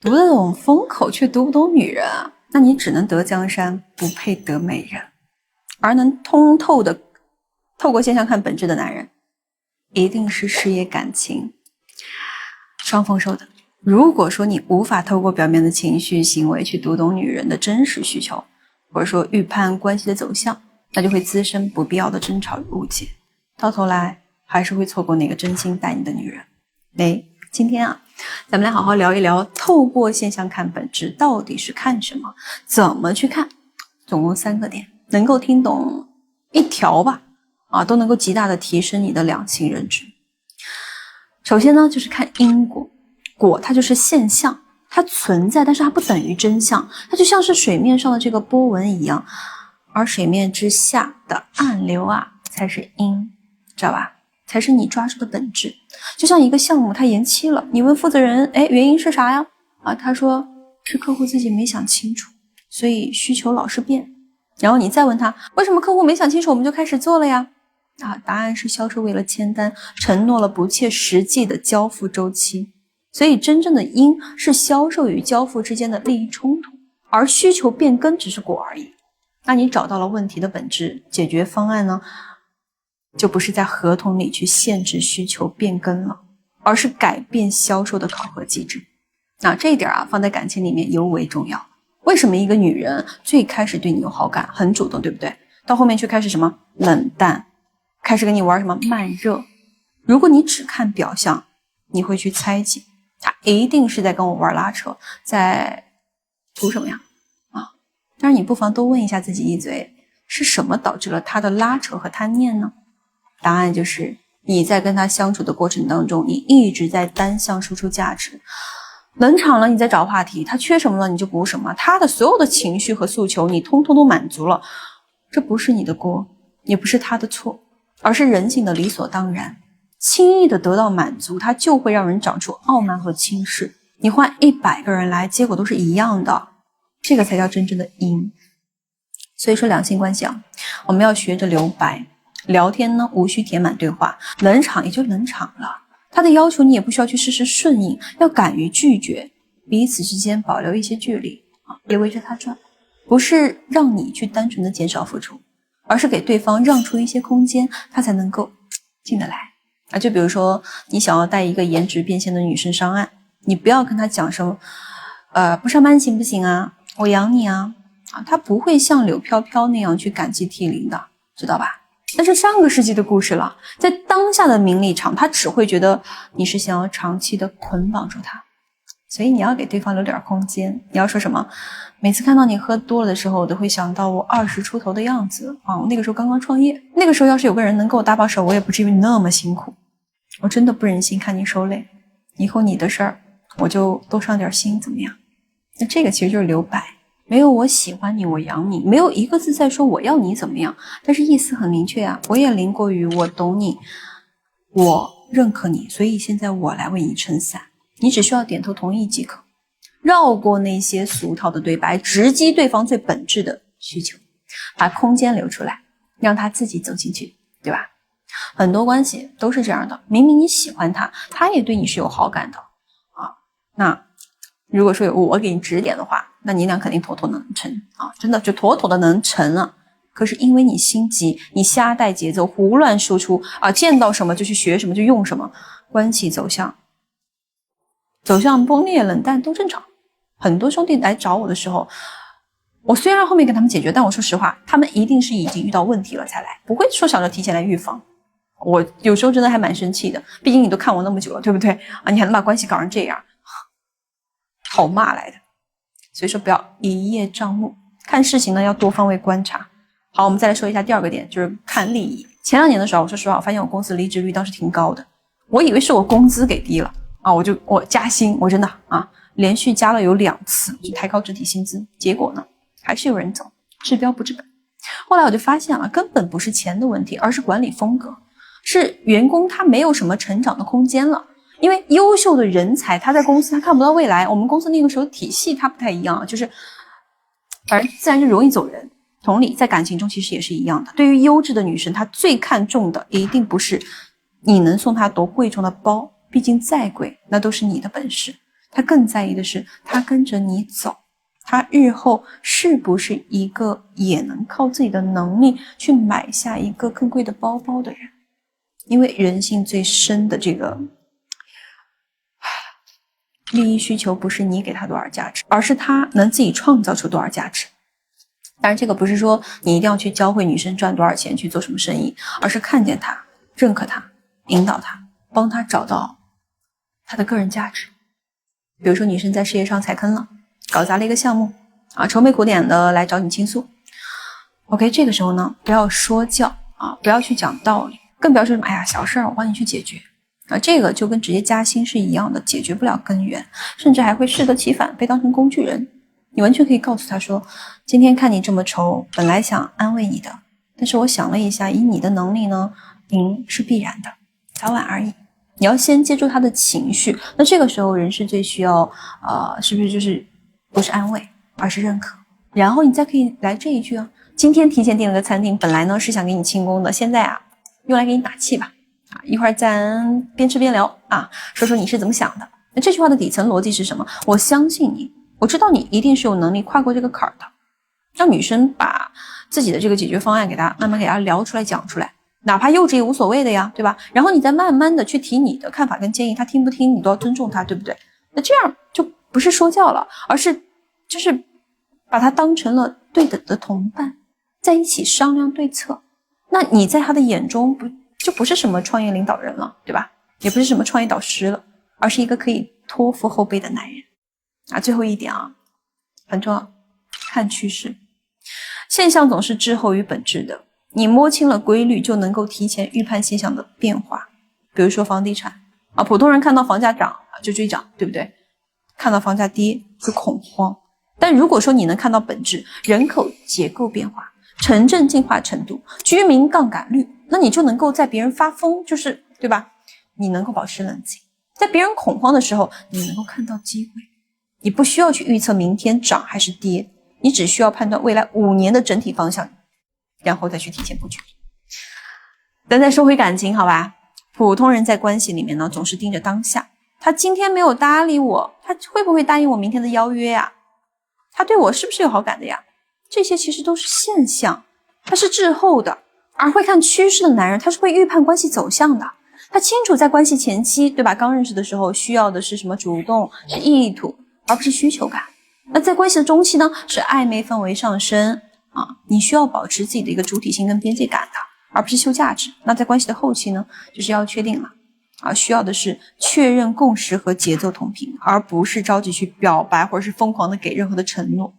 读得懂风口却读不懂女人啊，那你只能得江山，不配得美人。而能通透的透过现象看本质的男人，一定是事业感情双丰收的。如果说你无法透过表面的情绪行为去读懂女人的真实需求，或者说预判关系的走向，那就会滋生不必要的争吵与误解，到头来还是会错过那个真心待你的女人。今天咱们来好好聊一聊透过现象看本质到底是看什么，怎么去看。总共3个点，能够听懂一条吧，都能够极大的提升你的两性认知。首先呢，就是看因果。果它就是现象，它存在，但是它不等于真相，它就像是水面上的这个波纹一样，而水面之下的暗流才是因，知道吧？才是你抓住的本质。就像一个项目它延期了，你问负责人，原因是啥呀？他说是客户自己没想清楚，所以需求老是变。然后你再问他，为什么客户没想清楚我们就开始做了呀？答案是销售为了签单承诺了不切实际的交付周期。所以真正的因是销售与交付之间的利益冲突，而需求变更只是果而已。那你找到了问题的本质，解决方案呢，就不是在合同里去限制需求变更了，而是改变销售的考核机制。那这一点放在感情里面尤为重要。为什么一个女人最开始对你有好感，很主动，对不对？到后面却开始什么冷淡，开始跟你玩什么慢热。如果你只看表象，你会去猜忌，他一定是在跟我玩拉扯，在图什么呀？但是你不妨多问一下自己一嘴，是什么导致了他的拉扯和贪念呢？答案就是你在跟他相处的过程当中，你一直在单向输出价值。冷场了你再找话题，他缺什么了你就补什么，他的所有的情绪和诉求你通通都满足了，这不是你的锅，也不是他的错，而是人性的理所当然。轻易的得到满足，它就会让人长出傲慢和轻视。你换100个人来，结果都是一样的，这个才叫真正的因。所以说两性关系我们要学着留白。聊天呢，无需填满对话，冷场也就冷场了。他的要求你也不需要去事事顺应，要敢于拒绝，彼此之间保留一些距离别围着他转。不是让你去单纯的减少付出，而是给对方让出一些空间，他才能够进得来。就比如说你想要带一个颜值变现的女生上岸，你不要跟她讲什么不上班行不行我养你她不会像柳飘飘那样去感激涕零的，知道吧？但是上个世纪的故事了，在当下的名利场，她只会觉得你是想要长期的捆绑住她。所以你要给对方留点空间。你要说什么，每次看到你喝多了的时候，我都会想到我20出头的样子我那个时候刚刚创业，那个时候要是有个人能给我搭把手，我也不至于那么辛苦。我真的不忍心看你受累，以后你的事儿我就多上点心，怎么样？那这个其实就是留白，没有我喜欢你，我养你，没有一个字在说我要你怎么样，但是意思很明确我也淋过雨，我懂你，我认可你，所以现在我来为你撑伞，你只需要点头同意即可。绕过那些俗套的对白，直击对方最本质的需求，把空间留出来，让他自己走进去，对吧？很多关系都是这样的，明明你喜欢他，他也对你是有好感的那如果说有我给你指点的话，那你俩肯定妥妥能成真的就妥妥的能成了。可是因为你心急，你瞎带节奏，胡乱输出见到什么就去学什么，就用什么，关系走向崩裂冷淡都正常。很多兄弟来找我的时候，我虽然后面跟他们解决，但我说实话，他们一定是已经遇到问题了才来，不会说想着提前来预防。我有时候真的还蛮生气的，毕竟你都看我那么久了，对不对你还能把关系搞成这样，好骂来的。所以说不要一叶障目，看事情呢要多方位观察。好，我们再来说一下第2个点，就是看利益。前2年的时候，我说实话，我发现我公司离职率当时挺高的，我以为是我工资给低了我加薪，我真的连续加了有2次，就抬高整体薪资，结果呢还是有人走，治标不治本。后来我就发现根本不是钱的问题，而是管理风格，是员工他没有什么成长的空间了。因为优秀的人才他在公司他看不到未来，我们公司那个时候体系他不太一样，就是反正自然就容易走人。同理在感情中其实也是一样的，对于优质的女生，她最看重的一定不是你能送她多贵重的包，毕竟再贵那都是你的本事，他更在意的是他跟着你走，他日后是不是一个也能靠自己的能力去买下一个更贵的包包的人。因为人性最深的这个利益需求不是你给他多少价值，而是他能自己创造出多少价值。当然这个不是说你一定要去教会女生赚多少钱去做什么生意，而是看见她，认可她，引导她，帮她找到她的个人价值。比如说女生在事业上踩坑了，搞砸了一个项目啊，愁眉苦脸的来找你倾诉。OK， 这个时候呢，不要说教啊，不要去讲道理，更不要说什么哎呀小事儿我帮你去解决啊，这个就跟直接加薪是一样的，解决不了根源，甚至还会适得其反，被当成工具人。你完全可以告诉他说，今天看你这么愁，本来想安慰你的，但是我想了一下，以你的能力呢，赢是必然的，早晚而已。你要先接住他的情绪，那这个时候人是最需要是不是就是不是安慰，而是认可。然后你再可以来这一句啊，今天提前订了个餐厅，本来呢是想给你庆功的，现在啊用来给你打气吧。啊，一会儿咱边吃边聊啊，说说你是怎么想的。那这句话的底层逻辑是什么？我相信你，我知道你一定是有能力跨过这个坎儿的。让女生把自己的这个解决方案给她慢慢给她聊出来讲出来，哪怕幼稚也无所谓的呀，对吧？然后你再慢慢的去提你的看法跟建议，她听不听你都要尊重她，对不对？那这样就不是说教了，而是就是把她当成了对等的同伴，在一起商量对策。那你在她的眼中就不是什么创业领导人了，对吧？也不是什么创业导师了，而是一个可以托付后辈的男人啊。最后一点啊，很重要，看趋势。现象总是滞后于本质的，你摸清了规律，就能够提前预判现象的变化。比如说房地产啊，普通人看到房价涨就追涨，对不对？看到房价跌就恐慌。但如果说你能看到本质，人口结构变化，城镇进化程度，居民杠杆率，那你就能够在别人发疯，就是对吧？你能够保持冷静，在别人恐慌的时候，你能够看到机会。你不需要去预测明天涨还是跌，你只需要判断未来5年的整体方向，然后再去提前布局。咱再说回感情，好吧？普通人在关系里面呢，总是盯着当下。他今天没有搭理我，他会不会答应我明天的邀约呀？他对我是不是有好感的呀？这些其实都是现象，他是滞后的。而会看趋势的男人，他是会预判关系走向的。他清楚在关系前期，对吧？刚认识的时候需要的是什么主动，是意图，而不是需求感。那在关系的中期呢，是暧昧氛围上升啊，你需要保持自己的一个主体性跟边界感的，而不是秀价值。那在关系的后期呢，就是要确定了啊，需要的是确认共识和节奏同频，而不是着急去表白或者是疯狂的给任何的承诺。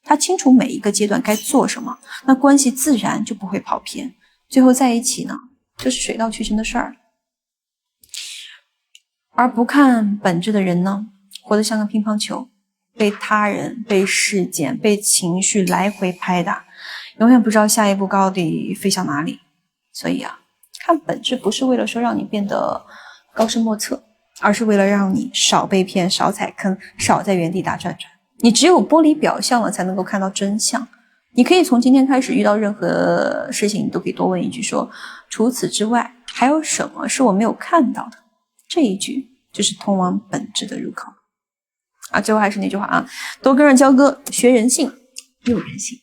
他清楚每一个阶段该做什么，那关系自然就不会跑偏，最后在一起呢，就是水到渠成的事儿。而不看本质的人呢，活得像个乒乓球，被他人、被事件、被情绪来回拍打，永远不知道下一步到底飞向哪里。所以啊，看本质不是为了说让你变得高深莫测，而是为了让你少被骗、少踩坑、少在原地打转转。你只有剥离表象了，才能够看到真相。你可以从今天开始遇到任何事情，你都可以多问一句说，除此之外还有什么是我没有看到的？这一句就是通往本质的入口啊！最后还是那句话啊，多跟着焦哥学人性，有人性。